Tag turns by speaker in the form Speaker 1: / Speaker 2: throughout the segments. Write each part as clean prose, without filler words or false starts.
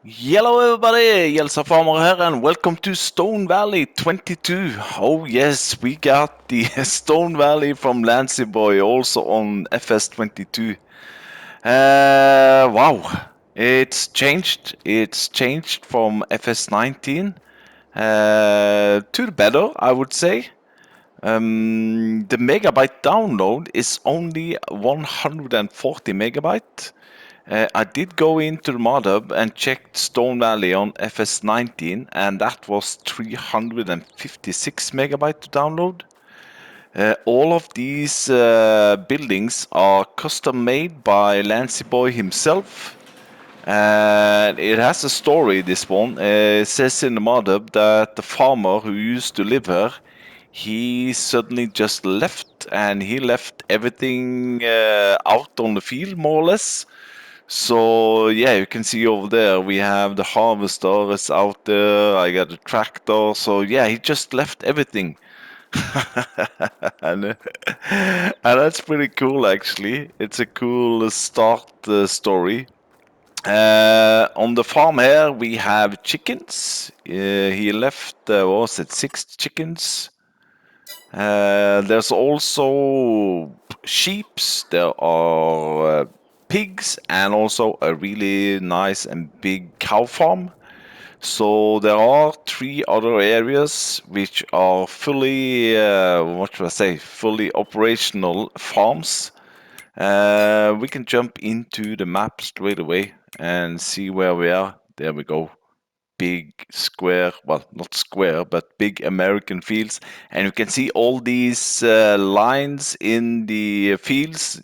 Speaker 1: Hello everybody, Jelsa Farmer here and welcome to Stone Valley 22. Oh yes, we got the Stone Valley from Lancyboi also on FS22. Wow, it's changed from FS19 to the better, I would say. The megabyte download is only 140 megabyte. I did go into the mod hub and checked Stone Valley on FS19, and that was 356 megabyte to download. All of these buildings are custom made by Lancyboi himself. And it has a story, this one. It says in the mod hub that the farmer who used to live here, he suddenly just left, and he left everything out on the field, more or less. So yeah, you can see over there we have the harvester is out there. I got a tractor. So yeah, he just left everything. and, and that's pretty cool actually. It's a cool start story. On the farm here we have chickens. He left, what was it, 6 chickens. There's also sheeps, there are pigs, and also a really nice and big cow farm. So there are 3 other areas which are fully, what should I say, fully operational farms. We can jump into the map straight away and see where we are. There we go, big square, well, not square, but big American fields. And you can see all these lines in the fields.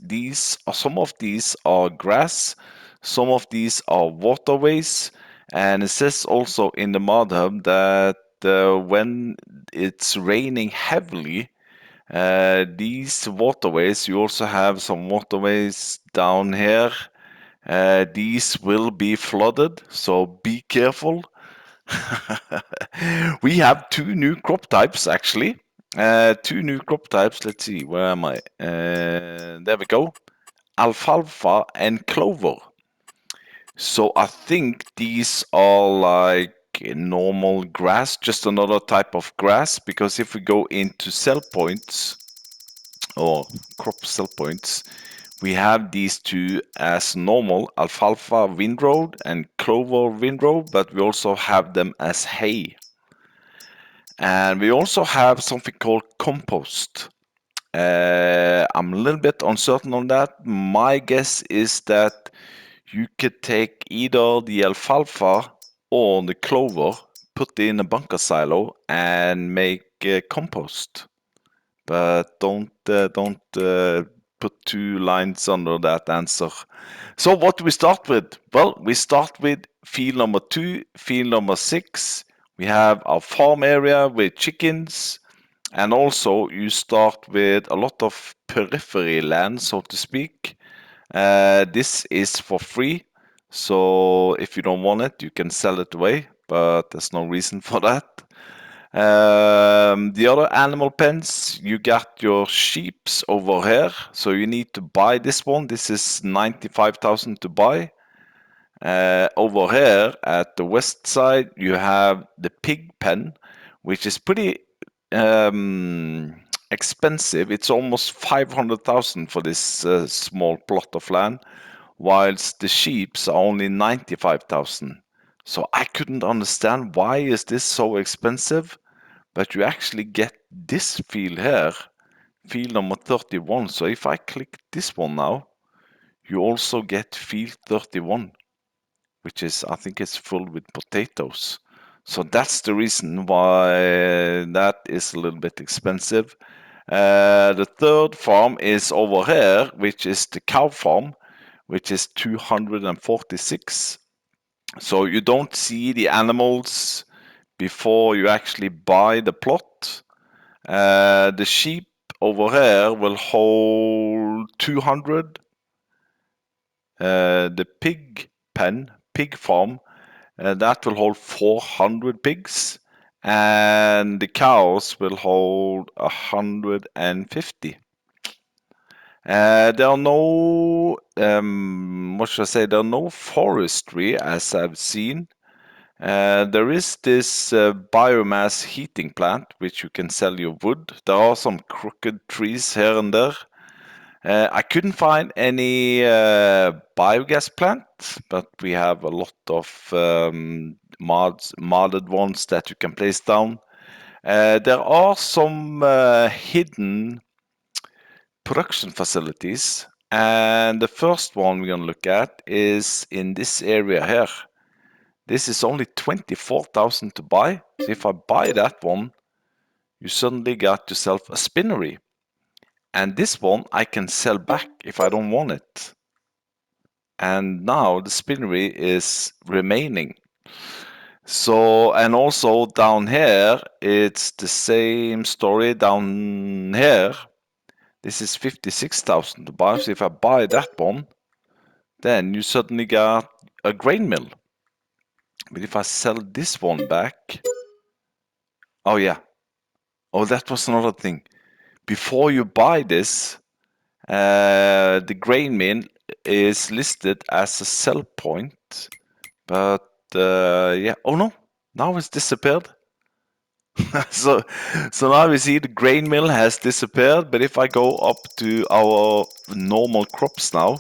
Speaker 1: Some of these are grass, some of these are waterways. And it says also in the mod hub that when it's raining heavily, these waterways, you also have some waterways down here. These will be flooded, so be careful. We have 2 new crop types actually. 2 new crop types. Let's see, where am I? There we go. Alfalfa and clover. So I think these are like normal grass, just another type of grass. Because if we go into sell points or crop sell points, we have these two as normal alfalfa windrow and clover windrow, but we also have them as hay. And we also have something called compost. I'm a little bit uncertain on that. My guess is that you could take either the alfalfa or the clover, put it in a bunker silo, and make compost. But don't put 2 lines under that answer. So what do we start with? Well, we start with field number 2, field number 6. We have our farm area with chickens, and also you start with a lot of periphery land, so to speak. This is for free, so if you don't want it, you can sell it away, but there's no reason for that. The other animal pens, you got your sheeps over here, so you need to buy this one. This is 95,000 to buy. Over here at the west side, you have the pig pen, which is pretty expensive. It's almost 500,000 for this small plot of land, whilst the sheeps are only 95,000. So I couldn't understand why is this so expensive, but you actually get this field here, field number 31. So if I click this one now, you also get field 31, which is, I think it's full with potatoes. So that's the reason why that is a little bit expensive. The third farm is over here, which is the cow farm, which is 246. So you don't see the animals before you actually buy the plot. The sheep over here will hold 200. The pig farm, that will hold 400 pigs, and the cows will hold 150. There are no, what should I say? There are no forestry as I've seen. There is this biomass heating plant which you can sell your wood. There are some crooked trees here and there. I couldn't find any biogas plants, but we have a lot of modded ones that you can place down. There are some hidden production facilities, and the first one we're going to look at is in this area here. This is only 24,000 to buy. So if I buy that one, you suddenly got yourself a spinnery. And this one I can sell back if I don't want it. And now the spinnery is remaining. So, and also down here, it's the same story down here. This is 56,000 to buy. So if I buy that one, then you suddenly got a grain mill. But if I sell this one back, oh yeah, oh that was another thing. Before you buy this, the grain mill is listed as a sell point, but yeah, oh no, now it's disappeared. so, so now we see the grain mill has disappeared. But if I go up to our normal crops now,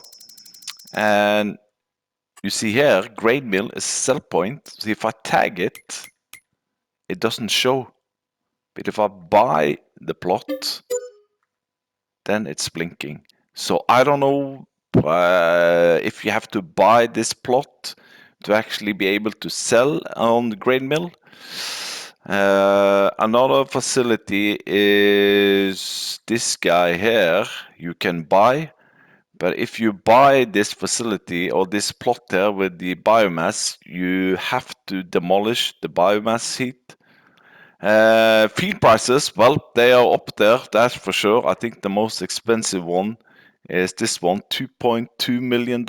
Speaker 1: and you see here, grain mill is sell point. So if I tag it, it doesn't show. But if I buy the plot, then it's blinking. So I don't know if you have to buy this plot to actually be able to sell on the grain mill. Another facility is this guy here. You can buy, but if you buy this facility or this plot here with the biomass, you have to demolish the biomass heat. Feed prices, well, they are up there, that's for sure. I think the most expensive one is this one, $2.2 million.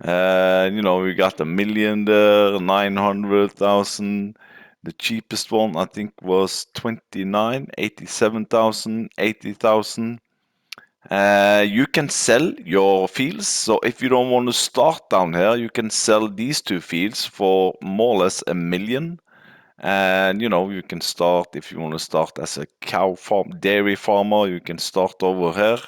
Speaker 1: You know, we got a million there, 900,000. The cheapest one, I think, was 29, 87,000, 80,000. You can sell your fields. So if you don't want to start down here, you can sell these two fields for more or less a million. And you know, you can start if you want to start as a cow farm, dairy farmer, you can start over here.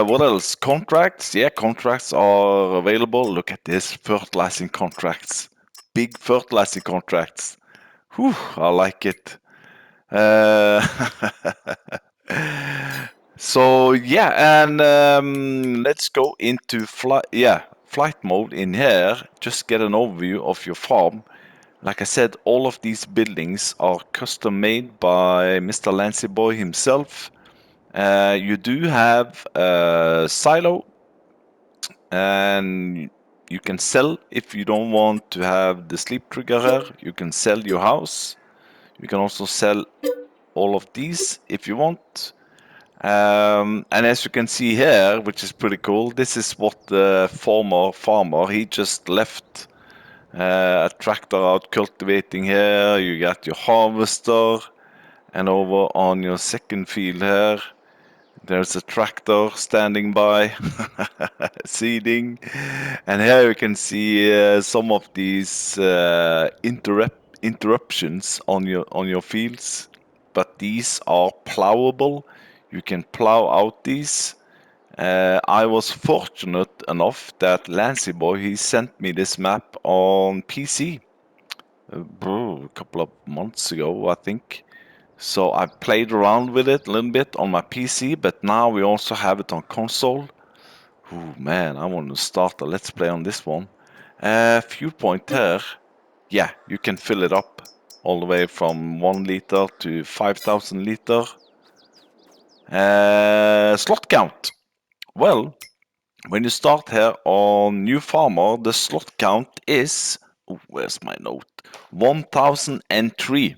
Speaker 1: What else? Contracts. Yeah, contracts are available. Look at this, fertilizing contracts. Big fertilizing contracts. Whew, I like it. Uh, so yeah, and let's go into flight. Yeah, flight mode in here. Just get an overview of your farm. Like I said, all of these buildings are custom made by Mr. Lancyboi himself. You do have a silo, and you can sell if you don't want to have the sleep trigger here. You can sell your house. You can also sell all of these if you want. And as you can see here, which is pretty cool, this is what the former farmer, he just left a tractor out cultivating here. You got your harvester, and over on your second field here, there's a tractor standing by, seeding. And here you can see some of these interruptions on your fields. But these are plowable. You can plow out these. I was fortunate enough that Lancyboi, he sent me this map on PC a couple of months ago, I think. So I played around with it a little bit on my PC, but now we also have it on console. Oh man, I want to start a let's play on this one. Fuel point here. Yeah, you can fill it up all the way from 1 liter to 5,000 liter. Slot count. Well, when you start here on New Farmer, the slot count is, oh, where's my note? 1003.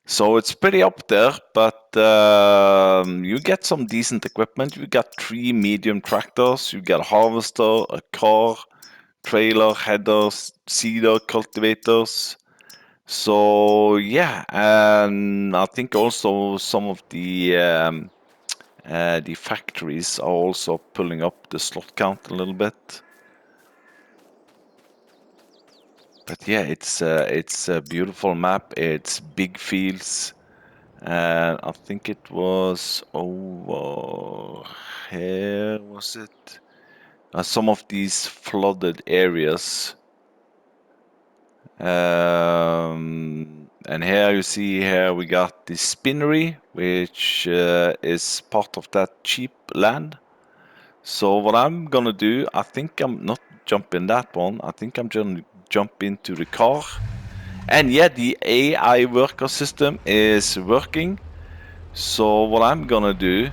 Speaker 1: So it's pretty up there, but you get some decent equipment. You got 3 medium tractors, you got a harvester, a car, trailer, headers, seeder, cultivators. So yeah, and I think also some of the The factories are also pulling up the slot count a little bit. But yeah, it's a beautiful map. It's big fields, and I think it was over here, was it? Some of these flooded areas. And here you see here we got the spinnery, which is part of that cheap land. So what I'm gonna do, I think I'm not jumping that one. I think I'm gonna jump into the car. And yeah, the AI worker system is working. So what I'm gonna do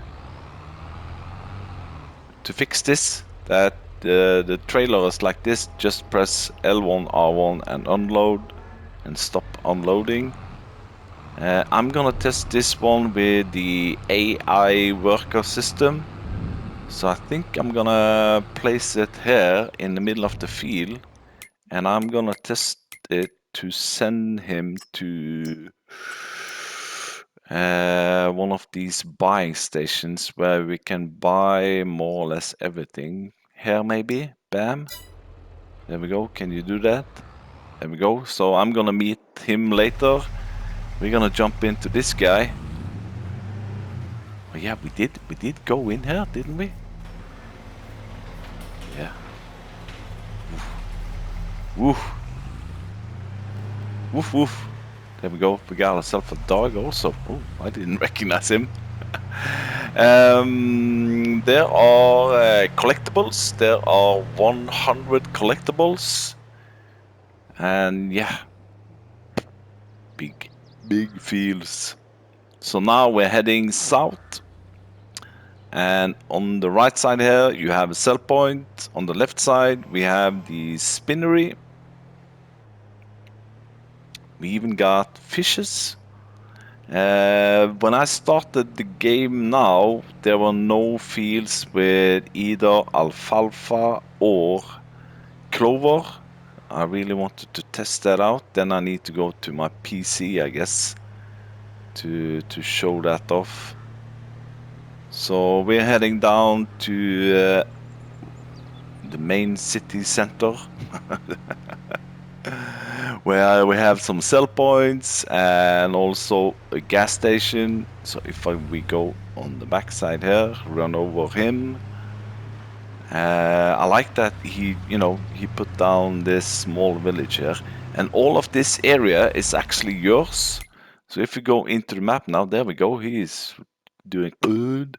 Speaker 1: to fix this, that the trailer is like this, just press L1, R1 and unload and stop unloading. I'm gonna test this one with the AI worker system. So I think I'm gonna place it here in the middle of the field, and I'm gonna test it to send him to one of these buying stations where we can buy more or less everything. Here maybe, bam. There we go, can you do that? There we go, so I'm gonna meet him later. We're gonna jump into this guy. Oh yeah, we did go in here, didn't we? Yeah. Woof. Woof woof. There we go. We got ourselves a dog also. Oh, I didn't recognize him. There are collectibles. There are 100 collectibles. And yeah, big fields. So now we're heading south. And on the right side here, you have a sell point. On the left side, we have the spinnery. We even got fishes. When I started the game now, there were no fields with either alfalfa or clover. I really wanted to test that out. Then I need to go to my PC, I guess, to show that off. So we're heading down to the main city center. Where we have some sell points and also a gas station. So if we go on the back side here, run over him. I like that he put down this small village here, and all of this area is actually yours. So if we go into the map now, there we go. He is doing good.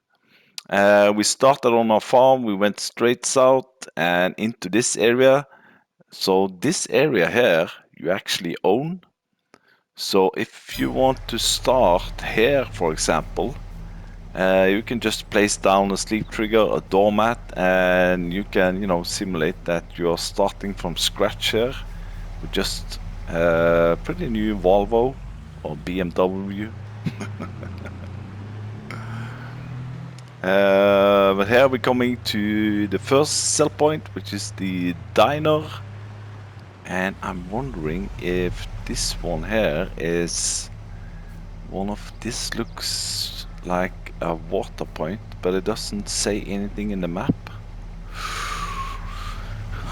Speaker 1: We started on our farm. We went straight south and into this area. So this area here you actually own. So if you want to start here, for example, you can just place down a sleep trigger, a doormat, and you can, simulate that you're starting from scratch here with just a pretty new Volvo or BMW. But here we're coming to the first sell point, which is the diner. And I'm wondering if this one here is one of this. Looks like a water point, but it doesn't say anything in the map.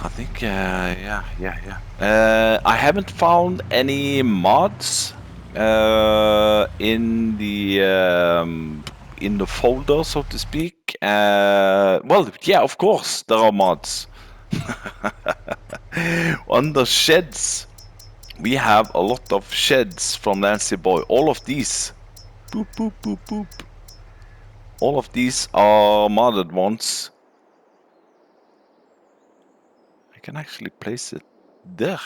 Speaker 1: I think, yeah. I haven't found any mods in the folder, so to speak. Well, yeah, of course there are mods. Under sheds, we have a lot of sheds from Lancyboi. All of these, boop boop boop boop. All of these are modded ones. I can actually place it there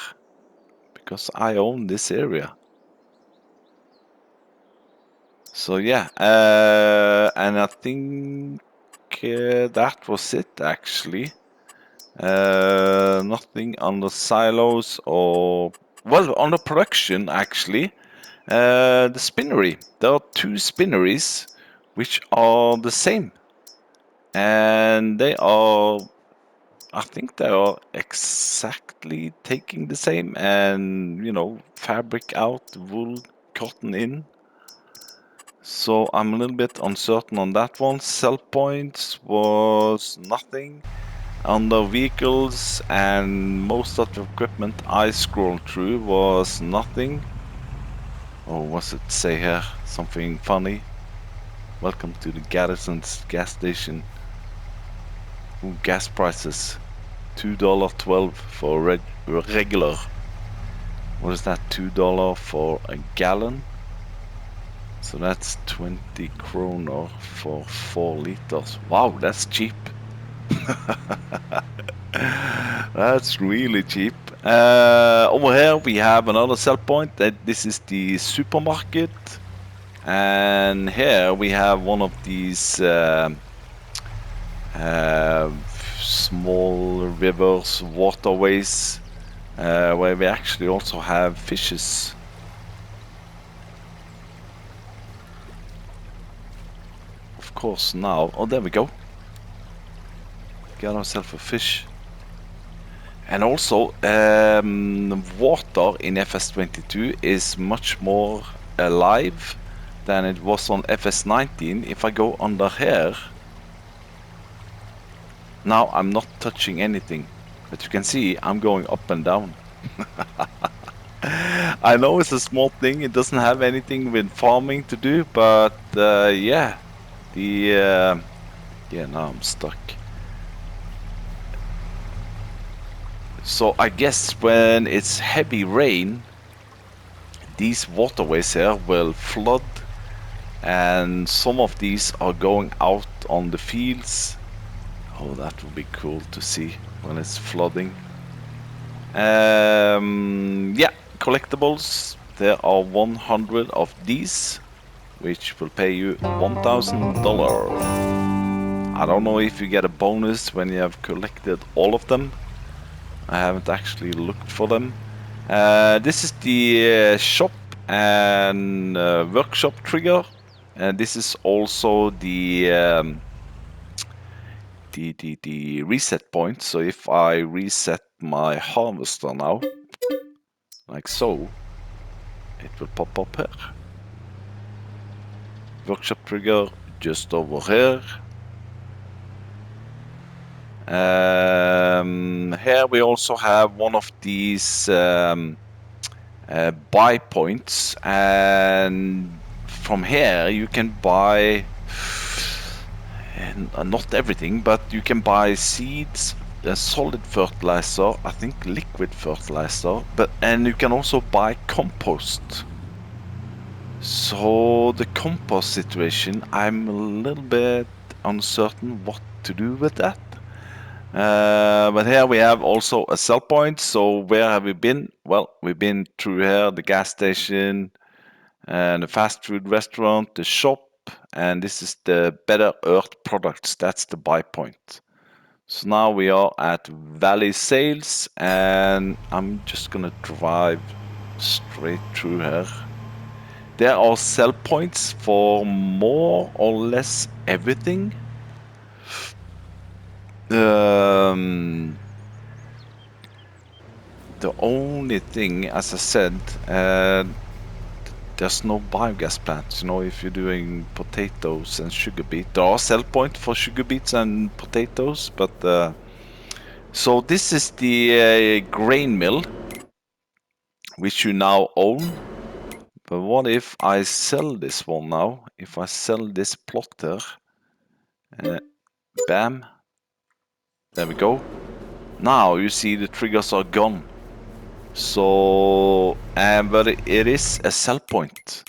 Speaker 1: because I own this area. So yeah, and I think that was it actually. Nothing on the silos or, well, on the production actually. The spinnery. There are two spinneries which are the same, and they are, I think they are exactly taking the same, and fabric out, wool, cotton in. So I'm a little bit uncertain on that one. Sell points was nothing. Under vehicles and most of the equipment I scrolled through was nothing. Oh, what's it say here? Something funny. Welcome to the Garrison's gas station. Ooh, gas prices. $2.12 for regular. What is that? $2 for a gallon? So that's 20 kroner for 4 liters. Wow, that's cheap. That's really cheap. Over here we have another sell point. This is the supermarket. And here we have one of these small rivers, waterways, where we actually also have fishes. Of course now, oh there we go. Got ourselves a fish. And also, water in FS22 is much more alive than it was on FS19. If I go under here, now I'm not touching anything, but you can see I'm going up and down. I know it's a small thing, it doesn't have anything with farming to do, but yeah, yeah, now I'm stuck. So I guess when it's heavy rain, these waterways here will flood, and some of these are going out on the fields. Oh, that would be cool to see when it's flooding. Yeah, collectibles. There are 100 of these, which will pay you $1,000. I don't know if you get a bonus when you have collected all of them. I haven't actually looked for them. This is the shop and workshop trigger, and this is also the reset point. So if I reset my harvester now, like so, it will pop up here. Workshop trigger just over here. Here we also have one of these buy points, and from here you can buy not everything, but you can buy seeds, solid fertilizer, I think liquid fertilizer, and you can also buy compost. So the compost situation, I'm a little bit uncertain what to do with that. But here we have also a sell point. So where have we been? Well, we've been through here, the gas station, and the fast food restaurant, the shop, and this is the Better Earth products. That's the buy point. So now we are at Valley Sales, and I'm just gonna drive straight through here. There are sell points for more or less everything. The only thing, as I said, there's no biogas plants. You know, if you're doing potatoes and sugar beet, there are sell points for sugar beets and potatoes, but so this is the grain mill, which you now own. But what if I sell this one now? If I sell this plotter, bam, there we go. Now you see the triggers are gone. So, but it is a sell point.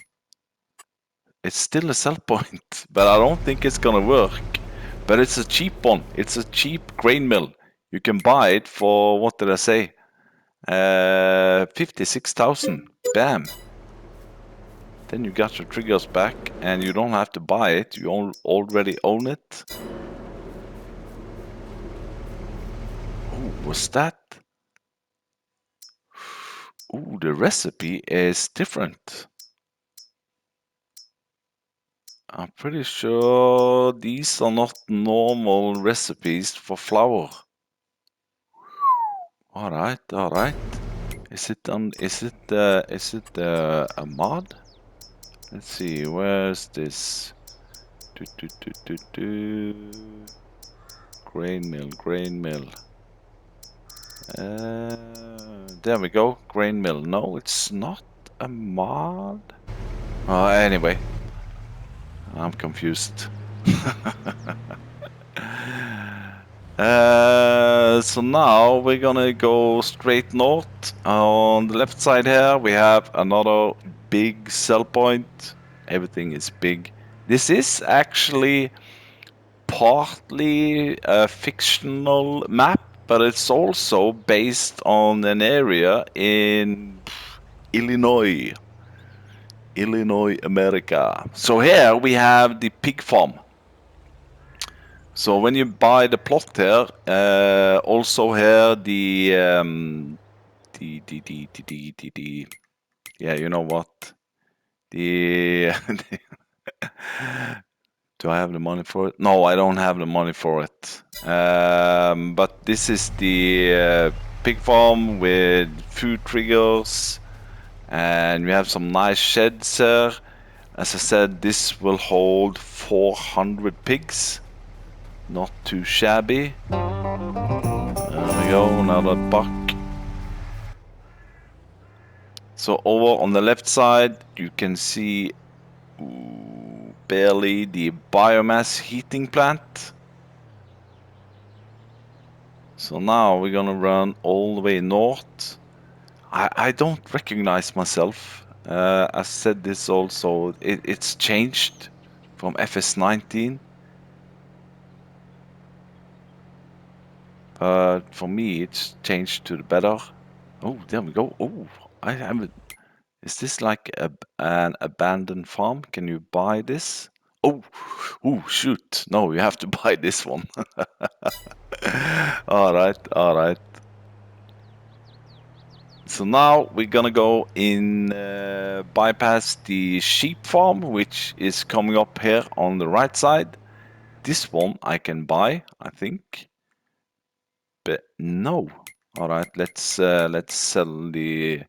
Speaker 1: It's still a sell point, but I don't think it's gonna work. But it's a cheap one. It's a cheap grain mill. You can buy it for, what did I say? 56,000. Bam. Then you got your triggers back, and you don't have to buy it. You already own it. Oh, what's that? Oh, the recipe is different. I'm pretty sure these are not normal recipes for flour. All right, all right. Is it a mod? Let's see, where's this? Grain mill, grain mill. There we go, grain mill. No, it's not a mod. Anyway, I'm confused. So now we're gonna go straight north. On the left side here, we have another big sell point. Everything is big. This is actually partly a fictional map, but it's also based on an area in Illinois, America. So here we have the pig farm. So when you buy the plot here, also here yeah, you know what? The Do I have the money for it? No, I don't have the money for it. But this is the pig farm with food triggers, and we have some nice sheds here. As I said, this will hold 400 pigs. Not too shabby. There we go, another buck. So over on the left side, you can see barely the biomass heating plant. So now we're gonna run all the way north. I don't recognize myself. I said this also, it's changed from FS19. But for me, it's changed to the better. Oh, there we go. Oh, I have it. Is this like an abandoned farm? Can you buy this? Oh, shoot. No, you have to buy this one. All right, all right. So now we're gonna go in, bypass the sheep farm, which is coming up here on the right side. This one I can buy, I think. But no. All right, let's sell the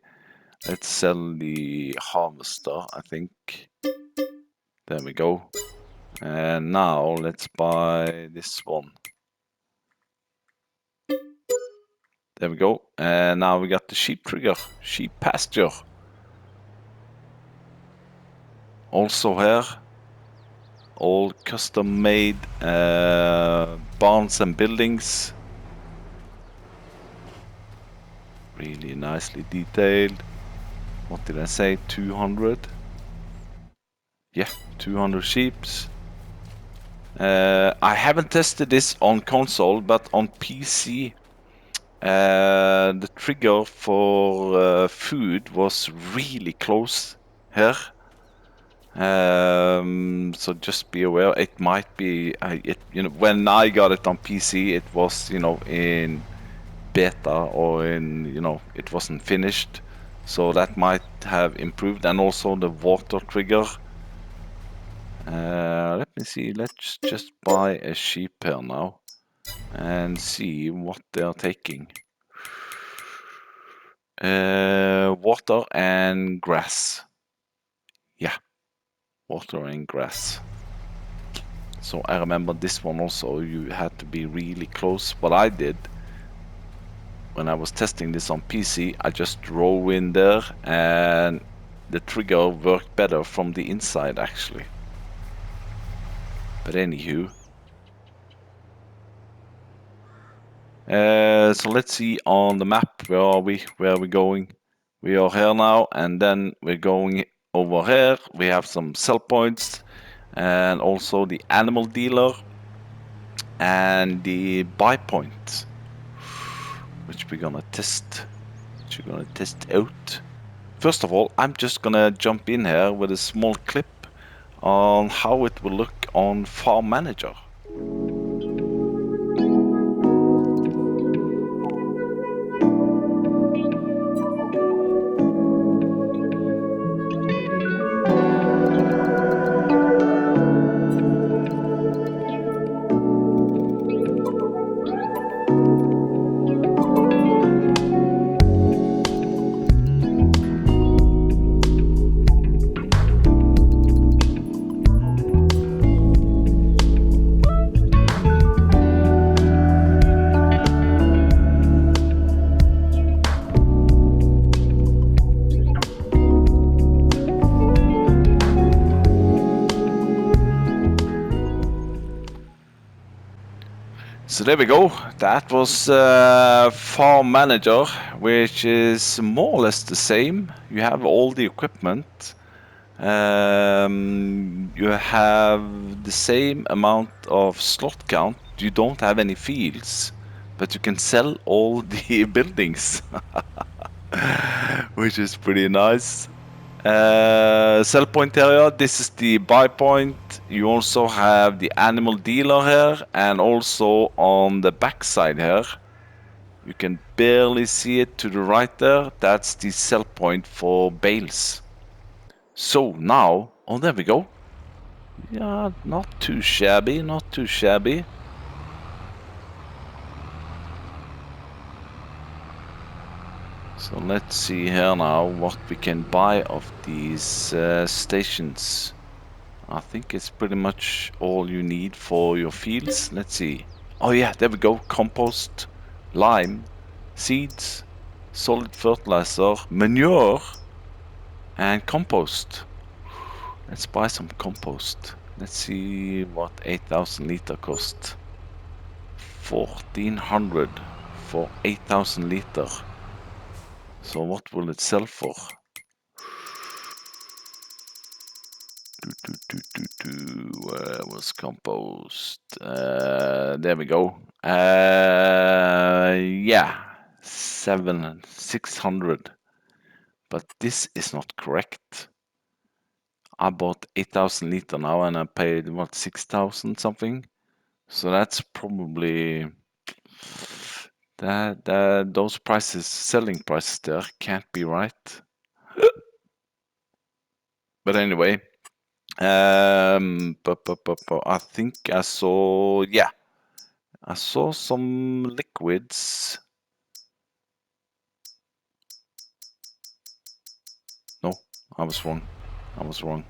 Speaker 1: harvester, I think. There we go. And now let's buy this one. There we go. And now we got the sheep trigger, sheep pasture. Also here, all custom made barns and buildings. Really nicely detailed. What did I say? 200? Yeah, 200 sheeps. I haven't tested this on console, but on PC, the trigger for food was really close here. So just be aware. It might be, when I got it on PC, it was, in beta, or in, it wasn't finished. So that might have improved, and also the water trigger. Let me see. Let's just buy a sheep here now and see what they are taking. Water and grass. Yeah, water and grass. So I remember this one also, you had to be really close. What I did when I was testing this on PC, I just drove in there and the trigger worked better from the inside actually. But anywho. So let's see on the map, where are we? Where are we going? We are here now, and then we're going over here. We have some sell points, and also the animal dealer, and the buy point, which we're gonna test. Out. First of all, I'm just gonna jump in here with a small clip on how it will look on Farm Manager. So there we go. That was Farm Manager, which is more or less the same. You have all the equipment. You have the same amount of slot count. You don't have any fields, but you can sell all the buildings, which is pretty nice. Sell point area, this is the buy point. You also have the animal dealer here, and also on the back side here, you can barely see it to the right there. That's the sell point for bales. So now, oh, there we go. Yeah, not too shabby, not too shabby. So let's see here now what we can buy of these stations. I think it's pretty much all you need for your fields. Let's see. Oh yeah, there we go. Compost, lime, seeds, solid fertilizer, manure, and compost. Let's buy some compost. Let's see what 8,000 liter cost. 1,400 for 8,000 liter. So what will it sell for? Where was compost? There we go. Yeah, 600. But this is not correct. I bought 8,000 liter now and I paid what, 6,000 something. So that's probably that those prices, selling prices there can't be right. But anyway, I think I saw, yeah, I saw some liquids. No, I was wrong. I was wrong.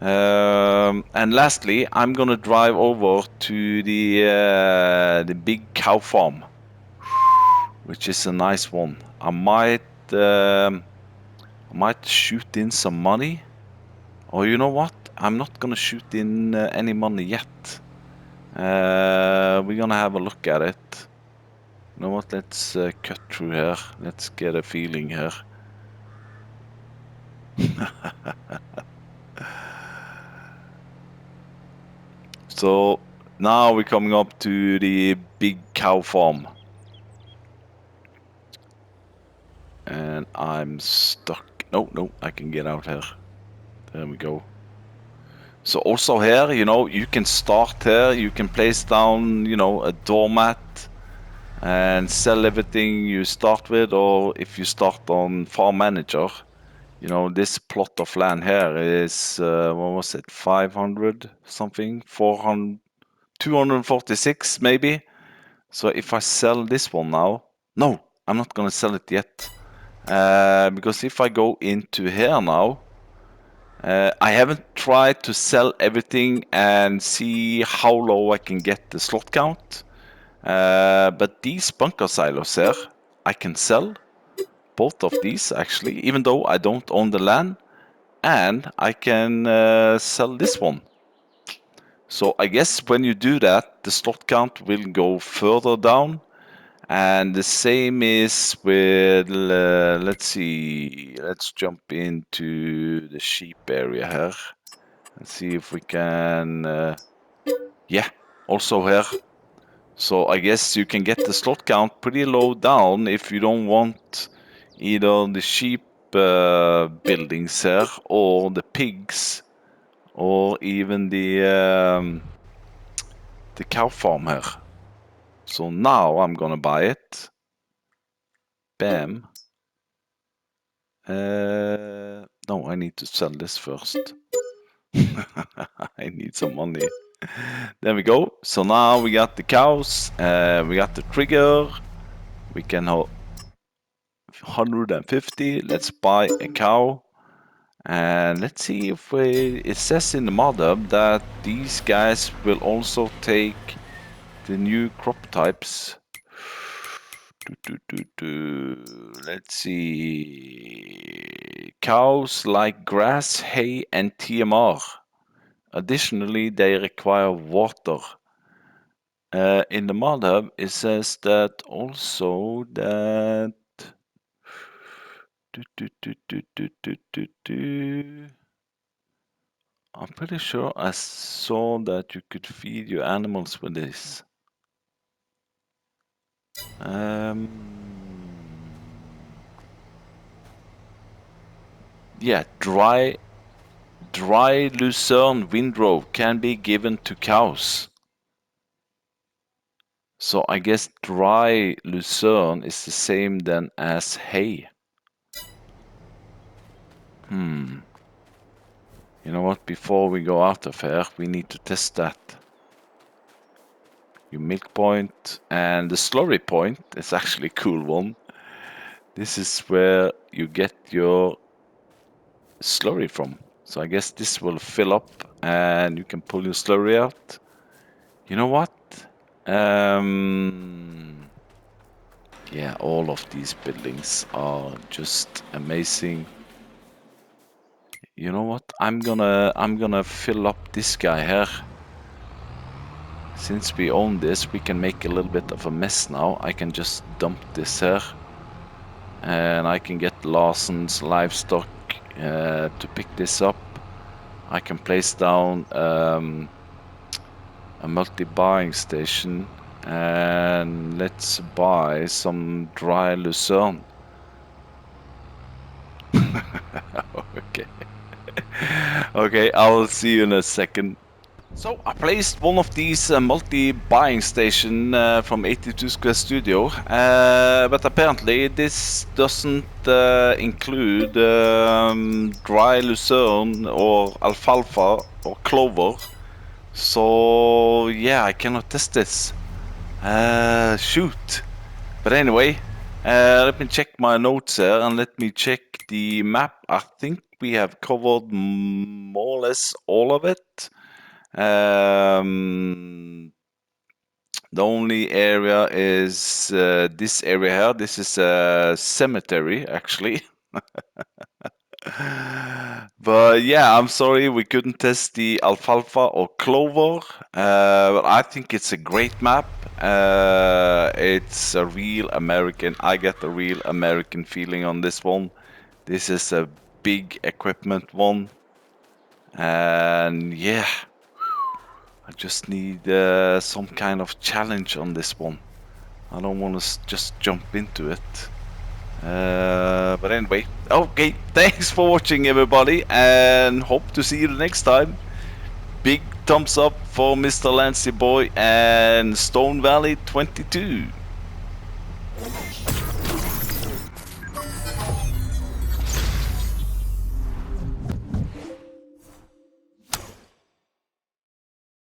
Speaker 1: And lastly, I'm gonna drive over to the big cow farm, which is a nice one. I might shoot in some money. Or you know what? I'm not gonna shoot in any money yet. We're gonna have a look at it. You know what? Let's cut through here. Let's get a feeling here. So now we're coming up to the big cow farm. And I'm stuck. No, I can get out here. There we go. So also here, you can start here. You can place down, a doormat and sell everything you start with. Or if you start on Farm Manager, this plot of land here is, what was it, 500 something? 400, 246 maybe? So if I sell this one now, no, I'm not gonna sell it yet. Because if I go into here now, I haven't tried to sell everything and see how low I can get the slot count. But these bunker silos here, I can sell both of these actually, even though I don't own the land, and I can sell this one. So I guess when you do that, the slot count will go further down. And the same is with, let's see, let's jump into the sheep area here. Let's see if we can, yeah, also here. So I guess you can get the slot count pretty low down if you don't want either the sheep buildings here or the pigs or even the cow farm here. So now I'm gonna buy it. Bam. No, I need to sell this first. I need some money. There we go. So now we got the cows, we got the trigger. We can have 150. Let's buy a cow. And let's see if it says in the mod hub that these guys will also take the new crop types. Let's see. Cows like grass, hay, and TMR. Additionally, they require water. in the mod hub, it says that also that I'm pretty sure I saw that you could feed your animals with this. Yeah, dry lucerne windrow can be given to cows. So I guess dry lucerne is the same then as hay. You know what? Before we go out of here, we need to test that. Your milk point and the slurry point is actually a cool one. This is where you get your slurry from. So I guess this will fill up and you can pull your slurry out. You know what? Yeah, all of these buildings are just amazing. You know what? I'm gonna fill up this guy here. Since we own this, we can make a little bit of a mess now. I can just dump this here. And I can get Larsen's livestock to pick this up. I can place down a multi-buying station, and let's buy some dry lucerne. Okay. Okay, I will see you in a second. So I placed one of these multi-buying station from 82 Square Studio, but apparently this doesn't include dry lucerne or alfalfa or clover. So yeah, I cannot test this. Shoot. But anyway, let me check my notes here and let me check the map. I think we have covered more or less all of it. The only area is this area here. This is a cemetery, actually. But yeah, I'm sorry we couldn't test the alfalfa or clover. But I think it's a great map. It's a real American. I get a real American feeling on this one. This is a big equipment one. And yeah, I just need some kind of challenge on this one. I don't want to just jump into it. But anyway, okay, thanks for watching everybody, and hope to see you the next time. Big thumbs up for Mr. Lancyboi and Stone Valley 22.